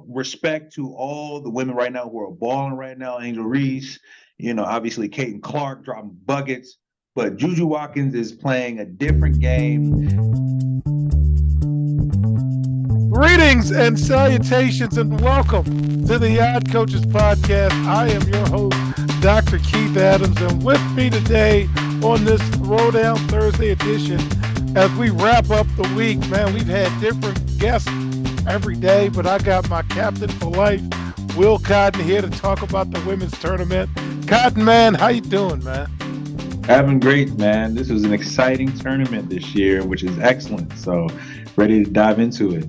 respect to all the women right now who are balling right now. Angel Reese, obviously Caitlin Clark dropping buckets, but Juju Watkins is playing a different game. Greetings and salutations and welcome to the Yacht Coaches Podcast. I am your host, Dr. Keith Adams, and with me today on this Throwdown Thursday edition, as we wrap up the week, man, we've had different guests every day, but I got my captain for life, Will Cotton, here to talk about the women's tournament. Cotton, man, how you doing, man? Having great, man. This was an exciting tournament this year, which is excellent. So ready to dive into it.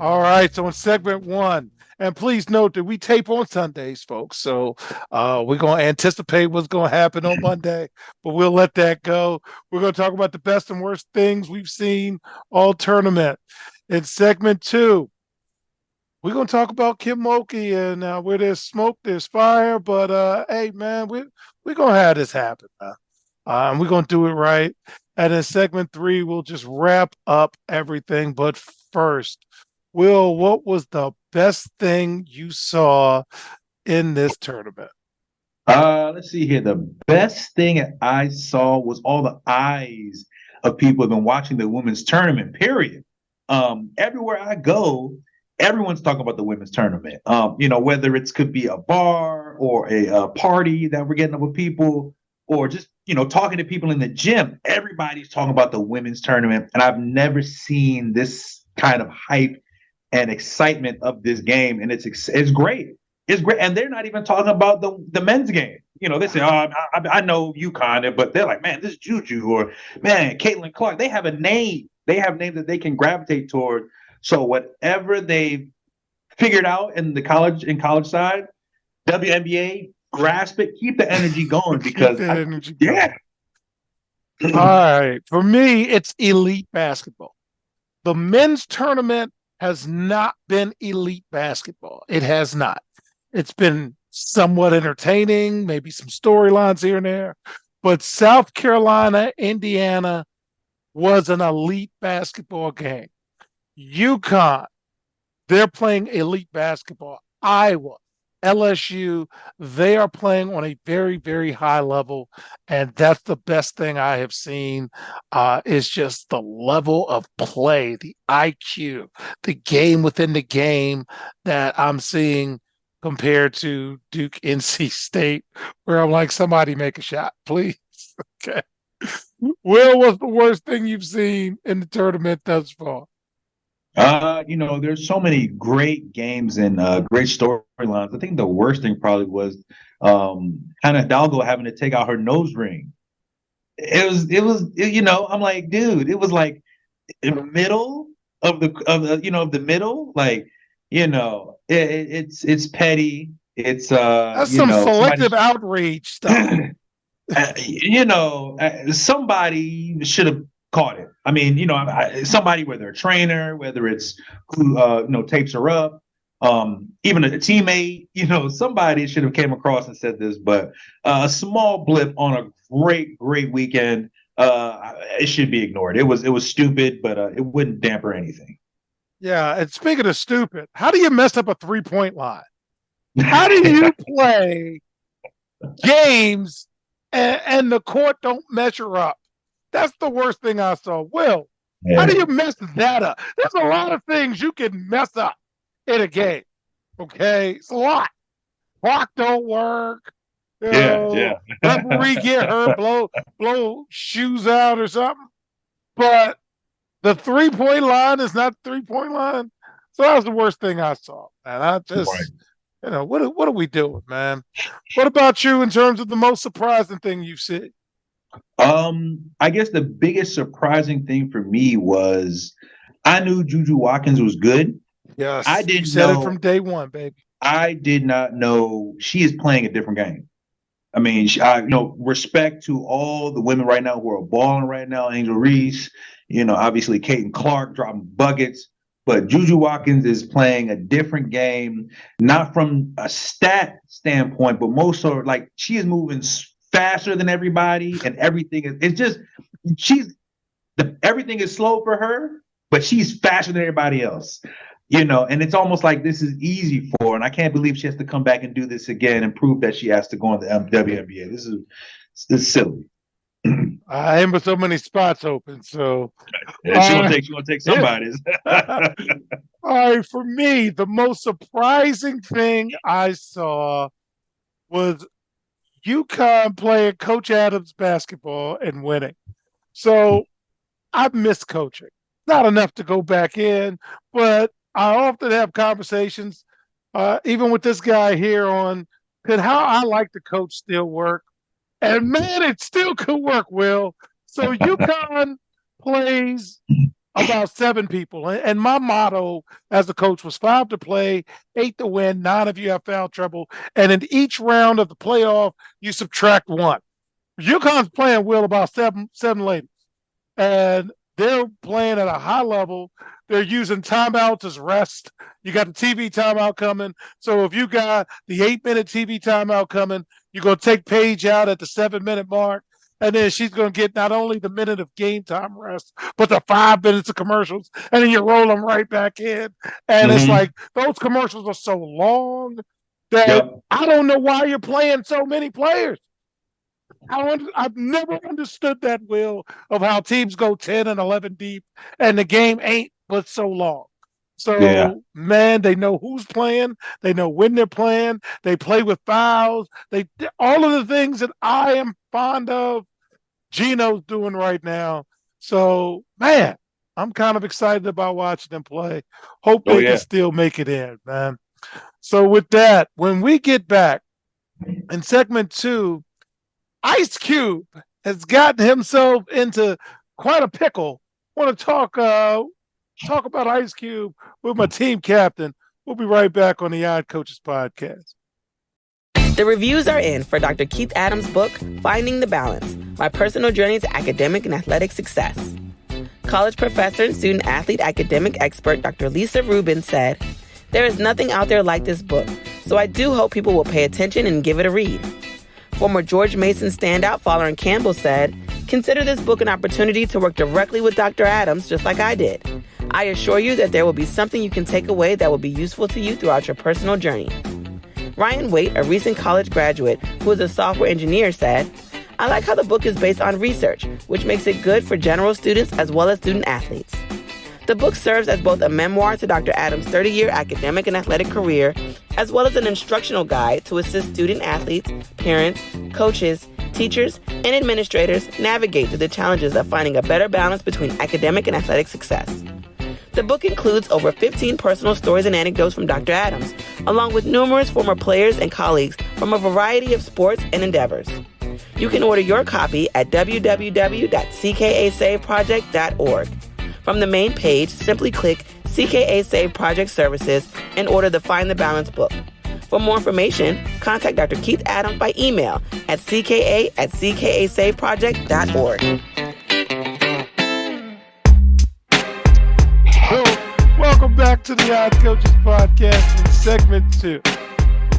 All right, so in segment one, and please note that we tape on Sundays, folks. So we're going to anticipate what's going to happen on Monday, but we'll let that go. We're going to talk about the best and worst things we've seen all tournament. In segment two, we're going to talk about Kim Mulkey, and where there's smoke, there's fire. But hey, man, we're going to have this happen. And we're going to do it right. And in segment three, we'll just wrap up everything. But first, Will, what was the best thing you saw in this tournament? Let's see here. The best thing I saw was all the eyes of people who have been watching the women's tournament, period. Everywhere I go, everyone's talking about the women's tournament. Whether it could be a bar or a party that we're getting up with people, or just, talking to people in the gym, everybody's talking about the women's tournament. And I've never seen this kind of hype and excitement of this game. And it's great. It's great. And they're not even talking about the men's game. They say, oh, I know UConn, but they're like, man, this is Juju, or man, Caitlin Clark. They have a name. They have names that they can gravitate toward. So whatever they figured out in college side, WNBA, grasp it, keep the energy going, because yeah. All right. For me, it's elite basketball. The men's tournament has not been elite basketball. It has not. It's been somewhat entertaining, maybe some storylines here and there, but South Carolina, Indiana was an elite basketball game. UConn, they're playing elite basketball. Iowa, LSU, they are playing on a very, very high level, and that's the best thing I have seen. Is just the level of play, the IQ, the game within the game that I'm seeing compared to Duke NC State, where I'm like, somebody make a shot, please. Okay. Will, what's the worst thing you've seen in the tournament thus far? There's so many great games and great storylines. I think the worst thing probably was Hannah Hidalgo having to take out her nose ring. I'm like, dude, it was like in the middle of the middle, like, it's petty. It's that's some selective outrage stuff. Somebody should have caught it. I mean, somebody, whether a trainer, whether it's who tapes her up, even a teammate, somebody should have came across and said this. But a small blip on a great weekend, it should be ignored. It was stupid, but it wouldn't damper anything. Yeah, and speaking of stupid, how do you mess up a 3-point line? How do you play games and the court don't measure up? That's the worst thing I saw. Will, how do you mess that up? There's a lot of things you can mess up in a game. Okay, it's a lot. Clock don't work. Referee get hurt, blow shoes out or something. But the 3-point line is not 3-point line. So that was the worst thing I saw. And I just, what are we doing, man? What about you in terms of the most surprising thing you've seen? I guess the biggest surprising thing for me was I knew Juju Watkins was good. Yes, I didn't you said know it from day one, baby. I did not know she is playing a different game. I mean, respect to all the women right now who are balling right now. Angel Reese, obviously Caitlin Clark dropping buckets, but Juju Watkins is playing a different game, not from a stat standpoint, but most so like she is moving faster than everybody, and everything is. It's just everything is slow for her, but she's faster than everybody else. And it's almost like this is easy for her, and I can't believe she has to come back and do this again and prove that she has to go in the WNBA. This is silly. I am with so many spots open. So She gonna take somebody's. all right, for me, the most surprising thing I saw was UConn playing Coach Adams basketball and winning. So I miss coaching. Not enough to go back in, but I often have conversations, even with this guy here, on could how I like to coach still work. And man, it still could work, Will. So UConn plays about 7 people. And my motto as a coach was 5 to play, 8 to win, 9 if you have foul trouble. And in each round of the playoff, you subtract 1. UConn's playing, Will, about seven ladies. And they're playing at a high level. They're using timeouts as rest. You got the TV timeout coming. So if you got the 8-minute TV timeout coming, you're going to take Paige out at the 7-minute mark. And then she's going to get not only the minute of game time rest, but the 5 minutes of commercials. And then you roll them right back in. And it's like those commercials are so long that I don't know why you're playing so many players. I've never understood that, Will, of how teams go 10 and 11 deep and the game ain't but so long. So, man, they know who's playing. They know when they're playing. They play with fouls. All of the things that I am fond of, Gino's doing right now. So, man, I'm kind of excited about watching them play. Hope they can still make it in, man. So with that, when we get back in segment 2, Ice Cube has gotten himself into quite a pickle. I want to talk about Ice Cube with my team captain. We'll be right back on the Odd Coaches Podcast. The reviews are in for Dr. Keith Adams' book, Finding the Balance, My Personal Journey to Academic and Athletic Success. College professor and student athlete academic expert Dr. Lisa Rubin said, "There is nothing out there like this book, so I do hope people will pay attention and give it a read." Former George Mason standout Folarin Campbell said, "Consider this book an opportunity to work directly with Dr. Adams, just like I did. I assure you that there will be something you can take away that will be useful to you throughout your personal journey." Ryan Waite, a recent college graduate who is a software engineer, said, "I like how the book is based on research, which makes it good for general students as well as student athletes." The book serves as both a memoir to Dr. Adams' 30-year academic and athletic career, as well as an instructional guide to assist student athletes, parents, coaches, teachers, and administrators navigate through the challenges of finding a better balance between academic and athletic success. The book includes over 15 personal stories and anecdotes from Dr. Adams, along with numerous former players and colleagues from a variety of sports and endeavors. You can order your copy at www.ckasaveproject.org. From the main page, simply click CKA Save Project Services and order the Find the Balance book. For more information, contact Dr. Keith Adams by email at cka@ckasaveproject.org. So, welcome back to the Odd Coaches Podcast in segment 2.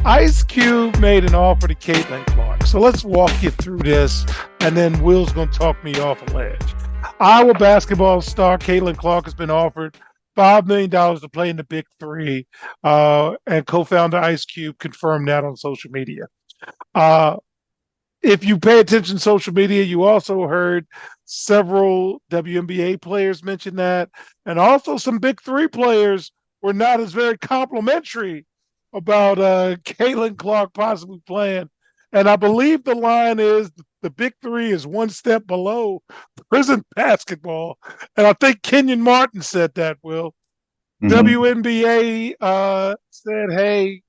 Ice Cube made an offer to Caitlin Clark. So let's walk you through this, and then Will's going to talk me off a ledge. Iowa basketball star Caitlin Clark has been offered $5 million to play in the Big Three, and co-founder Ice Cube confirmed that on social media. If you pay attention to social media, you also heard several WNBA players mention that, and also some Big Three players were not as very complimentary about Caitlin Clark possibly playing. And I believe the line is the Big Three is one step below prison basketball. And I think Kenyon Martin said that, Will. WNBA said, hey,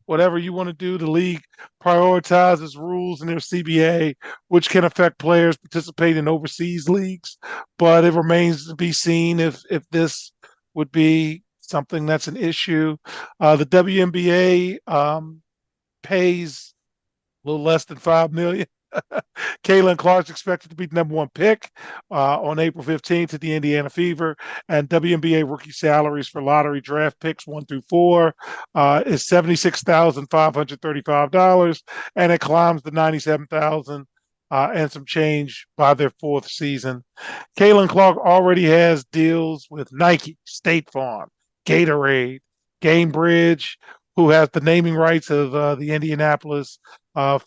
whatever you want to do, the league prioritizes rules in their CBA, which can affect players participating in overseas leagues. But it remains to be seen if this would be something that's an issue. The WNBA pays a little less than $5 million. Caitlin Clark's expected to be the number 1 pick on April 15th at the Indiana Fever, and WNBA rookie salaries for lottery draft picks 1 through 4 is $76,535, and it climbs to $97,000 and some change by their fourth season. Caitlin Clark already has deals with Nike, State Farm, Gatorade, Gamebridge, who has the naming rights of the Indianapolis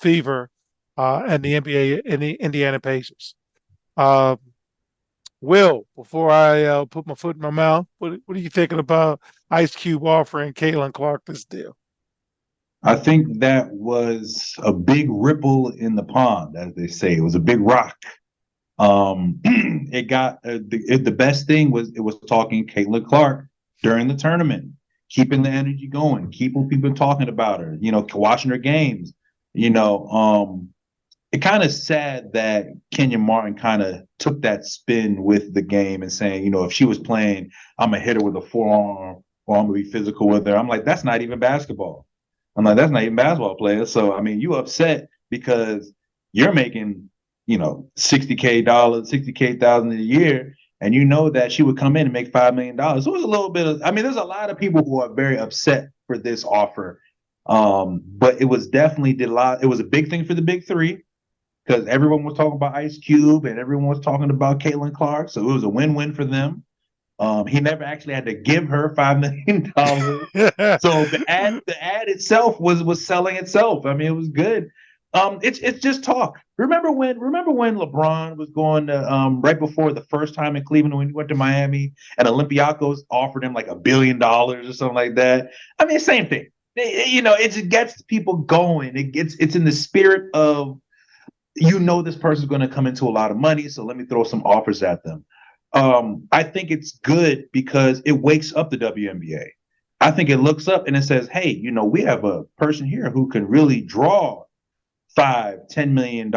Fever and the NBA and the Indiana Pacers. Uh, Will, before I put my foot in my mouth, what are you thinking about Ice Cube offering Caitlin Clark this deal? I think that was a big ripple in the pond, as they say. It was a big rock. It got the best thing was it was talking Caitlin Clark during the tournament, keeping the energy going, keeping people talking about her. Watching her games. It kind of sad that Kenya Martin kind of took that spin with the game and saying, if she was playing, I'm gonna hit her with a forearm or I'm gonna be physical with her. I'm like, that's not even basketball. I'm like, that's not even basketball players. So I mean, you upset because you're making, $60K, 60K a year, and you know that she would come in and make $5 million. So it was a little bit of, I mean, there's a lot of people who are very upset for this offer. But it was definitely it was a big thing for the big three because everyone was talking about Ice Cube and everyone was talking about Caitlin Clark. So it was a win-win for them. He never actually had to give her $5 million. So the ad itself was selling itself. I mean, it was good. It's just talk. Remember when LeBron was going to right before the first time in Cleveland when he went to Miami and Olympiacos offered him like $1 billion or something like that? I mean, same thing. It just gets people going. It's in the spirit of this person's going to come into a lot of money, so let me throw some offers at them. I think it's good because it wakes up the WNBA. I think it looks up and it says, hey, we have a person here who can really draw $5-10 million.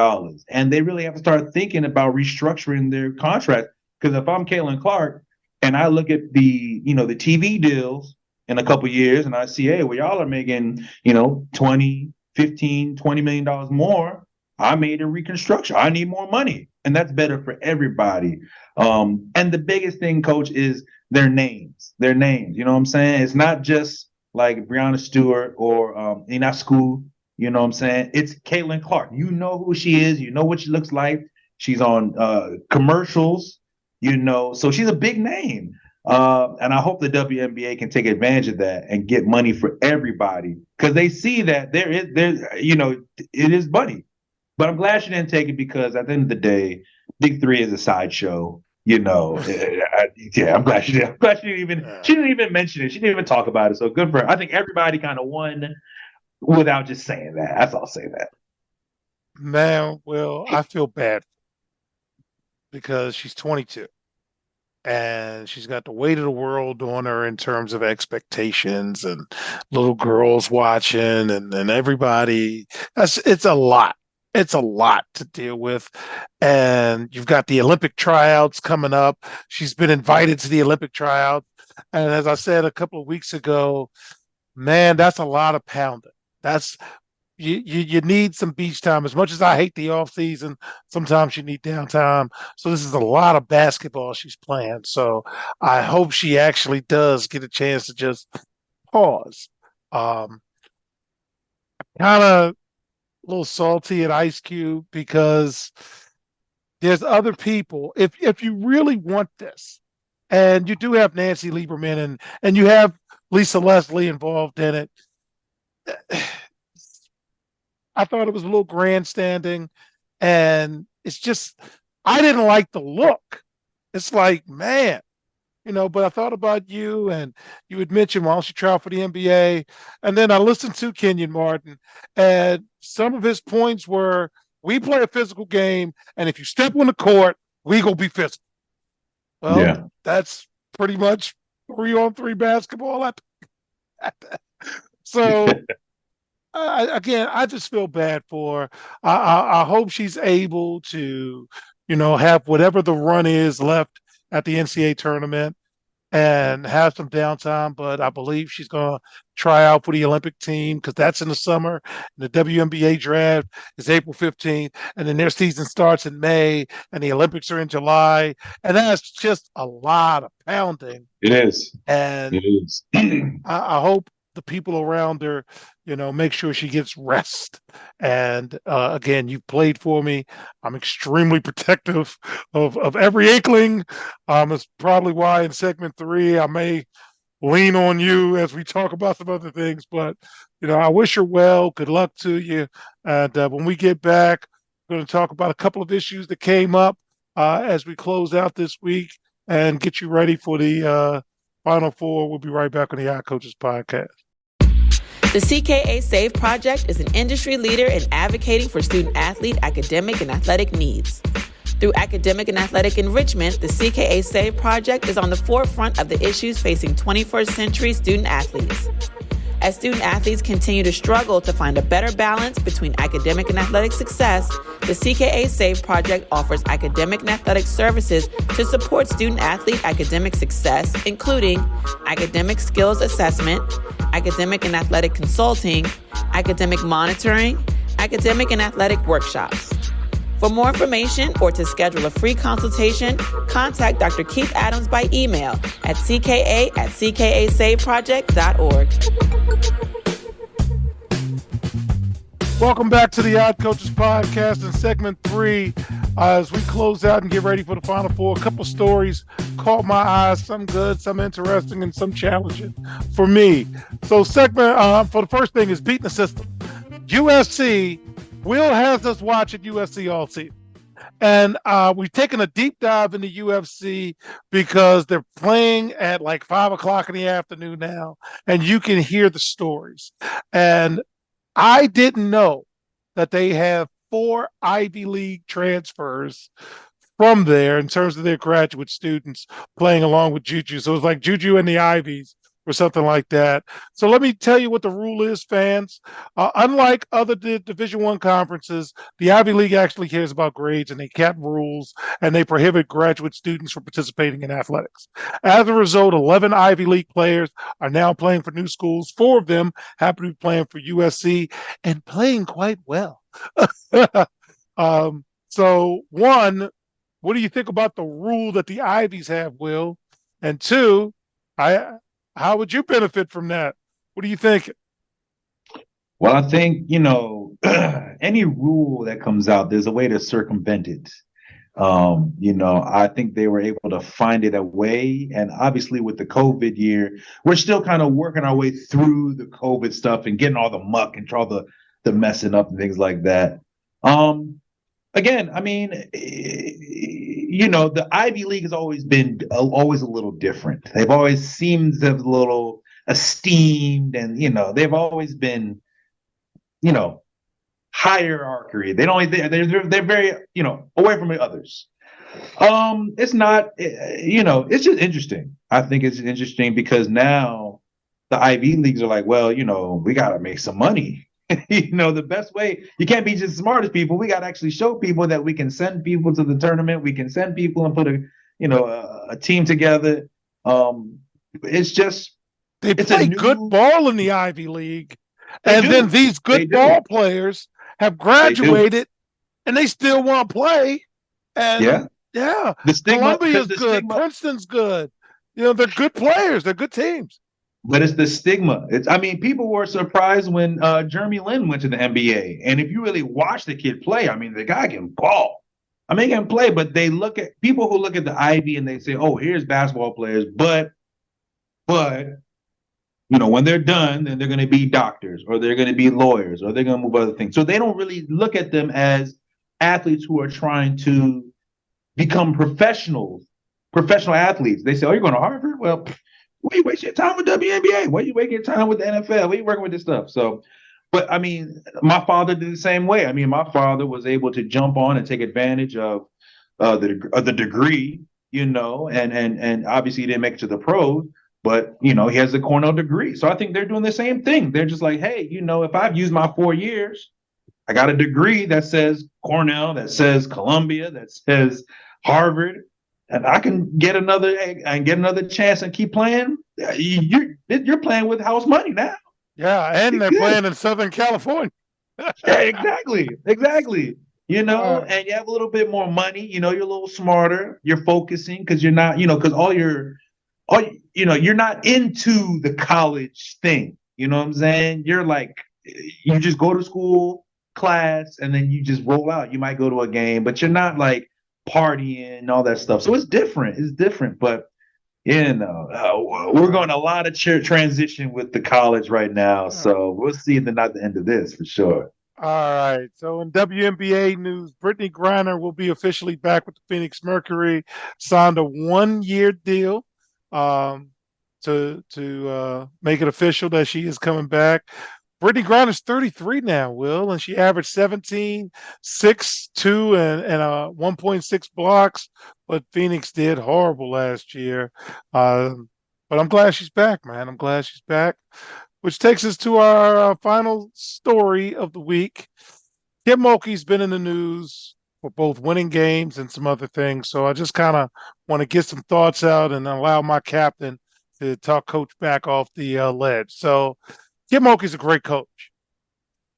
And they really have to start thinking about restructuring their contract. Because if I'm Caitlin Clark and I look at the TV deals in a couple of years and I see, hey, well, y'all are making, 20, 15, $20 million more. I made a reconstruction. I need more money. And that's better for everybody. And the biggest thing, coach, is their names. Their names. You know what I'm saying? It's not just like Breanna Stewart or Inasku. You know what I'm saying? It's Caitlin Clark. You know who she is. You know what she looks like. She's on commercials, so she's a big name. And I hope the WNBA can take advantage of that and get money for everybody because they see that it is money. But I'm glad she didn't take it because at the end of the day, Big Three is a sideshow. I'm glad she didn't. I'm glad she didn't even mention it. She didn't even talk about it. So good for her. I think everybody kind of won without just saying that. That's all I'll say that. Man, well, I feel bad because she's 22 and she's got the weight of the world on her in terms of expectations and little girls watching and everybody. It's a lot. It's a lot to deal with. And you've got the Olympic tryouts coming up. She's been invited to the Olympic tryouts. And as I said a couple of weeks ago, man, that's a lot of pounding. That's you need some beach time. As much as I hate the off season, sometimes you need downtime. So this is a lot of basketball she's playing. So I hope she actually does get a chance to just pause. Kind of a little salty at Ice Cube because there's other people. If you really want this, and you do have Nancy Lieberman and you have Lisa Leslie involved in it. I thought it was a little grandstanding, and it's just I didn't like the look. It's like, man, but I thought about you, and you had mentioned why don't you try out for the NBA, and then I listened to Kenyon Martin, and some of his points were, we play a physical game, and if you step on the court, we gonna be physical. Well, That's pretty much 3-on-3 basketball. So. Again, I just feel bad for her. I hope she's able to, have whatever the run is left at the NCAA tournament and have some downtime. But I believe she's going to try out for the Olympic team because that's in the summer. And the WNBA draft is April 15th. And then their season starts in May. And the Olympics are in July. And that's just a lot of pounding. It is. And it is. I hope the people around her, make sure she gets rest. And again, you played for me. I'm extremely protective of every inkling. It's probably why in segment 3 I may lean on you as we talk about some other things. But I wish her well. Good luck to you. And when we get back, we're going to talk about a couple of issues that came up as we close out this week and get you ready for the Final Four. We'll be right back on the Yacht Coaches Podcast. The CKA SAVE Project is an industry leader in advocating for student-athlete, academic, and athletic needs. Through academic and athletic enrichment, the CKA SAVE Project is on the forefront of the issues facing 21st century student-athletes. As student-athletes continue to struggle to find a better balance between academic and athletic success, the CKA SAVE Project offers academic and athletic services to support student-athlete academic success, including academic skills assessment, academic and athletic consulting, academic monitoring, academic and athletic workshops. For more information or to schedule a free consultation, contact Dr. Keith Adams by email at cka@ckasaveproject.org. Welcome back to the Yacht Coaches Podcast in segment 3. As we close out and get ready for the Final Four, a couple stories caught my eyes, some good, some interesting, and some challenging for me. So segment for the first thing is beating the system. USC, Will has us watching USC all season. And we've taken a deep dive into UFC because they're playing at like 5 o'clock in the afternoon now, and you can hear the stories. And I didn't know that they have 4 Ivy League transfers from there in terms of their graduate students playing along with Juju. So it's like Juju and the Ivies or something like that. So let me tell you what the rule is, fans. Unlike other Division I conferences, the Ivy League actually cares about grades, and they cap rules, and they prohibit graduate students from participating in athletics. As a result, 11 Ivy League players are now playing for new schools. 4 of them happen to be playing for USC and playing quite well. So, 1, what do you think about the rule that the Ivies have, Will? And 2, how would you benefit from that? What do you think? Well, I think, any rule that comes out, there's a way to circumvent it. I think they were able to find it a way. And obviously with the COVID year, we're still kind of working our way through the COVID stuff and getting all the muck and all the messing up and things like that. Again, I mean, the Ivy League has always been always a little different. They've always seemed a little esteemed, and they've always been, hierarchy. They're very away from the others. It's not, it's just interesting. I think it's interesting because now the Ivy Leagues are like, well, we got to make some money. The best way, you can't be just the smartest people. We got to actually show people that we can send people to the tournament. We can send people and put a team together. It's just, they play good ball in the Ivy League. Then these good ball players have graduated and they still want to play. And yeah. Columbia's good. Princeton's good. They're good players. They're good teams. But it's the stigma. People were surprised when Jeremy Lin went to the NBA. And if you really watch the kid play, the guy can ball. He can play, but they look at people who look at the Ivy and they say, oh, here's basketball players. But, when they're done, then they're going to be doctors or they're going to be lawyers or they're going to move other things. So they don't really look at them as athletes who are trying to become professional athletes. They say, oh, you're going to Harvard? Well, why you waste your time with WNBA? Why you waste your time with the NFL? Why you working with this stuff? So, but my father did the same way. My father was able to jump on and take advantage of the degree, and obviously he didn't make it to the pros, but he has a Cornell degree. So I think they're doing the same thing. They're just like, hey, if I've used my 4 years, I got a degree that says Cornell, that says Columbia, that says Harvard. And I can get another chance and keep playing. You're playing with house money now. Yeah, and they're playing in Southern California. Yeah, exactly. And you have a little bit more money. You're a little smarter. You're focusing because you're not, because you're not into the college thing. You know what I'm saying? You're like, you just go to school, class, and then you just roll out. You might go to a game, but you're not like partying and all that stuff. So it's different. It's different. But we're going a lot of transition with the college right now. So we'll see not the end of this for sure. All right. So in WNBA news, Brittany Griner will be officially back with the Phoenix Mercury, signed a 1-year deal um, to make it official that she is coming back. Brittany Griner's 33 now, Will, and she averaged 17, 6, 2, and 1.6 blocks. But Phoenix did horrible last year. But I'm glad she's back, man. I'm glad she's back. Which takes us to our final story of the week. Kim Mulkey's been in the news for both winning games and some other things. So I just kind of want to get some thoughts out and allow my captain to talk Coach back off the ledge. So Kim Mulkey's a great coach.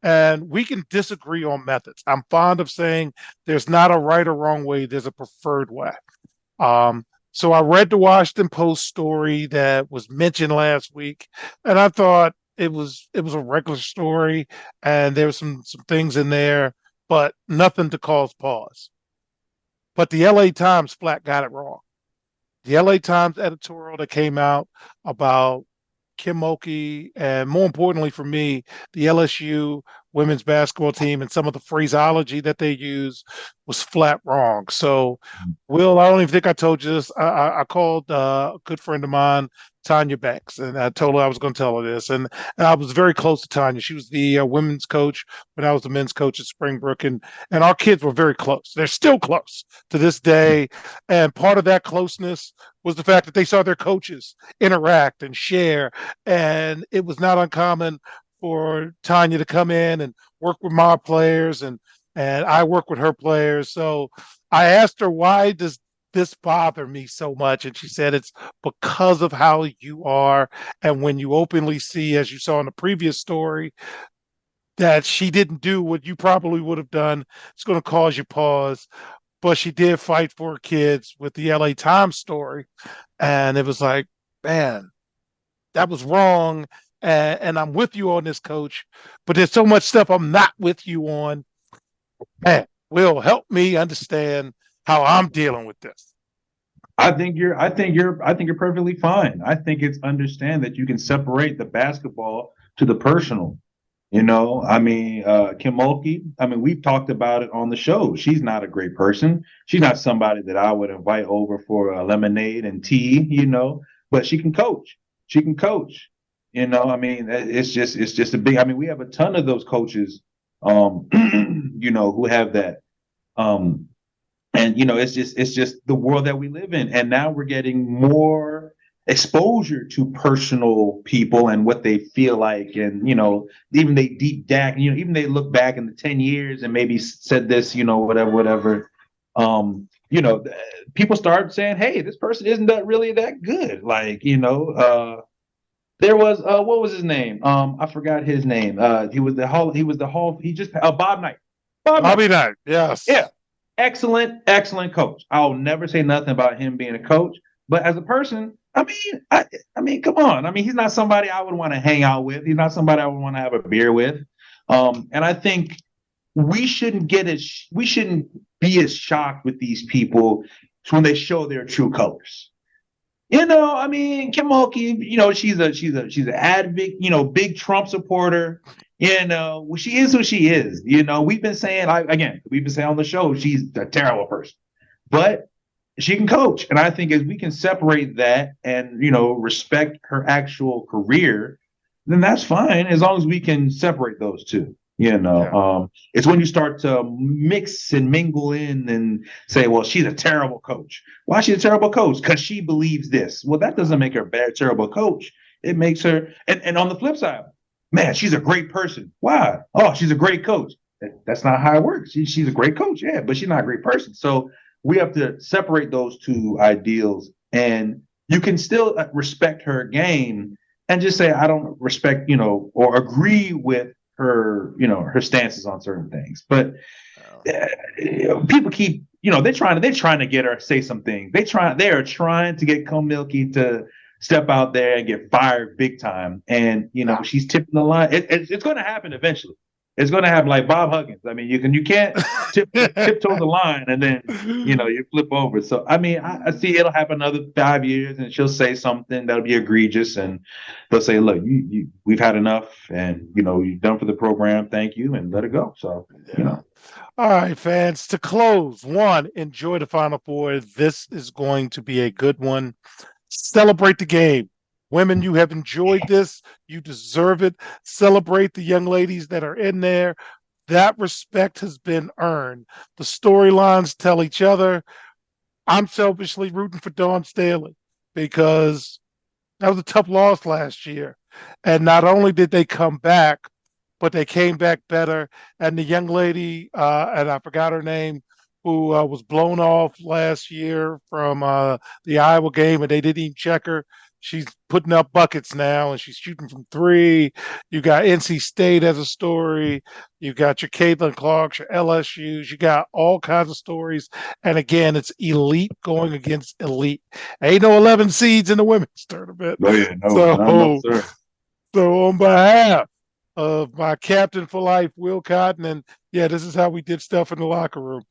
And we can disagree on methods. I'm fond of saying there's not a right or wrong way, there's a preferred way. So I read the Washington Post story that was mentioned last week, and I thought it was a regular story, and there were some things in there, but nothing to cause pause. But the LA Times flat got it wrong. The LA Times editorial that came out about Kim Mulkey, and more importantly for me, the LSU women's basketball team and some of the phraseology that they use was flat wrong. So, Will, I don't even think I told you this. I called a good friend of mine, Tanya Banks, and I told her I was going to tell her this. And I was very close to Tanya. She was the women's coach when I was the men's coach at Springbrook, and our kids were very close. They're still close to this day. And part of that closeness was the fact that they saw their coaches interact and share. And it was not uncommon for Tanya to come in and work with my players, and I work with her players. So I asked her, why does this bother me so much? And she said, it's because of how you are. And when you openly see, as you saw in the previous story, that she didn't do what you probably would have done, it's going to cause you pause. But she did fight for her kids with the LA Times story. And it was like, man, that was wrong. And I'm with you on this, Coach. But there's so much stuff I'm not with you on. Man, Will, help me understand how I'm dealing with this. I think you're perfectly fine. I think it's understand that you can separate the basketball to the personal. You know, I mean, Kim Mulkey, I mean, we've talked about it on the show. She's not a great person. She's not somebody that I would invite over for a lemonade and tea, you know, but she can coach. She can coach. You know, I mean, it's just a big, I mean, we have a ton of those coaches, you know, who have that. And, you know, it's just the world that we live in. And now we're getting more exposure to personal people and what they feel like. And, you know, even they deep back, you know, even they look back in the 10 years and maybe said this, you know, whatever. You know, people start saying, hey, this person isn't really that good. Like, you know, there was what was his name? I forgot his name. He was the Bob Knight. Bobby Knight, yes. Yeah. Excellent coach. I'll never say nothing about him being a coach, but as a person, I mean, come on. I mean, he's not somebody I would want to hang out with. He's not somebody I would want to have a beer with. And I think we shouldn't be as shocked with these people when they show their true colors. You know, I mean, Kim Mulkey, you know, she's an advocate, you know, big Trump supporter. You know, she is who she is. You know, we've been saying on the show, she's a terrible person, but she can coach. And I think as we can separate that and, you know, respect her actual career, then that's fine, as long as we can separate those two. You know, it's when you start to mix and mingle in and say, well, she's a terrible coach. Why is she a terrible coach? Because she believes this. Well, that doesn't make her a bad, terrible coach. It makes her, and on the flip side, man, she's a great person. Why? Oh, she's a great coach. That's not how it works. She's a great coach, yeah, but she's not a great person. So we have to separate those two ideals, and you can still respect her game and just say, I don't respect, you know, or agree with her, you know, her stances on certain things. But people keep, you know, they're trying to get her to say some things. They are trying to get Kim Mulkey to step out there and get fired big time. And, she's tipping the line. It's going to happen eventually. It's going to happen like Bob Huggins. I mean, you can't tiptoe the line and then, you flip over. So, I mean, I see it'll happen another 5 years and she'll say something that'll be egregious and they'll say, look, we've had enough and, you've done for the program. Thank you. And let it go. So, All right, fans, to close, one, enjoy the Final Four. This is going to be a good one. Celebrate the game. Women, you have enjoyed this. You deserve it. Celebrate the young ladies that are in there. That respect has been earned. The storylines tell each other. I'm selfishly rooting for Dawn Staley because that was a tough loss last year. And not only did they come back, but they came back better. And the young lady, and I forgot her name, who was blown off last year from the Iowa game, and they didn't even check her. She's putting up buckets now, and she's shooting from three. You got NC State as a story. You got your Caitlin Clarks, your LSUs. You got all kinds of stories. And again, it's elite going against elite. Ain't no 11 seeds in the women's tournament. Oh, yeah, no, sir. So on behalf of my captain for life, Will Cotton, and yeah, this is how we did stuff in the locker room.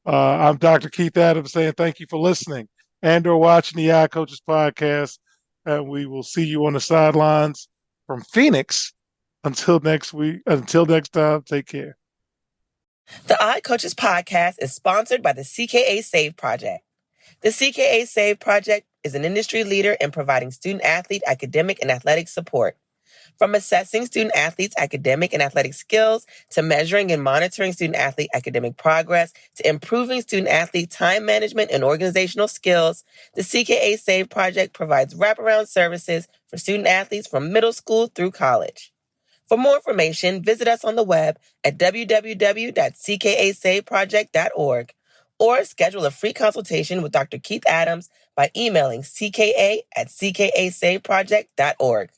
I'm Dr. Keith Adams saying thank you for listening and or watching the iCoaches podcast. And we will see you on the sidelines from Phoenix. Until next time, take care. The iCoaches podcast is sponsored by the CKA Save Project. The CKA Save Project is an industry leader in providing student-athlete academic and athletic support. From assessing student-athletes' academic and athletic skills, to measuring and monitoring student-athlete academic progress, to improving student-athlete time management and organizational skills, the CKA Save Project provides wraparound services for student-athletes from middle school through college. For more information, visit us on the web at www.ckasaveproject.org or schedule a free consultation with Dr. Keith Adams by emailing cka@ckasaveproject.org.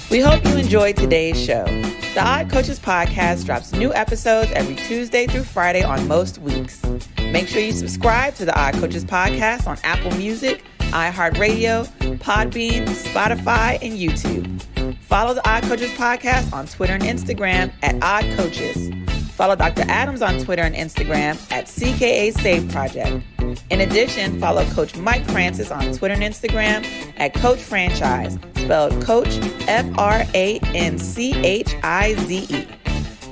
We hope you enjoyed today's show. The iCoaches podcast drops new episodes every Tuesday through Friday on most weeks. Make sure you subscribe to the iCoaches podcast on Apple Music, iHeartRadio, Podbean, Spotify, and YouTube. Follow the iCoaches podcast on Twitter and Instagram at iCoaches. Follow Dr. Adams on Twitter and Instagram at CKA Save Project. In addition, follow Coach Mike Francis on Twitter and Instagram at Coach Franchise, spelled Coach Franchize.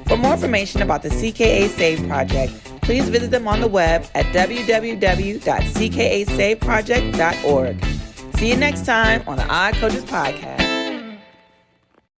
For more information about the CKA Save Project, please visit them on the web at www.ckasaveproject.org. See you next time on the iCoaches podcast.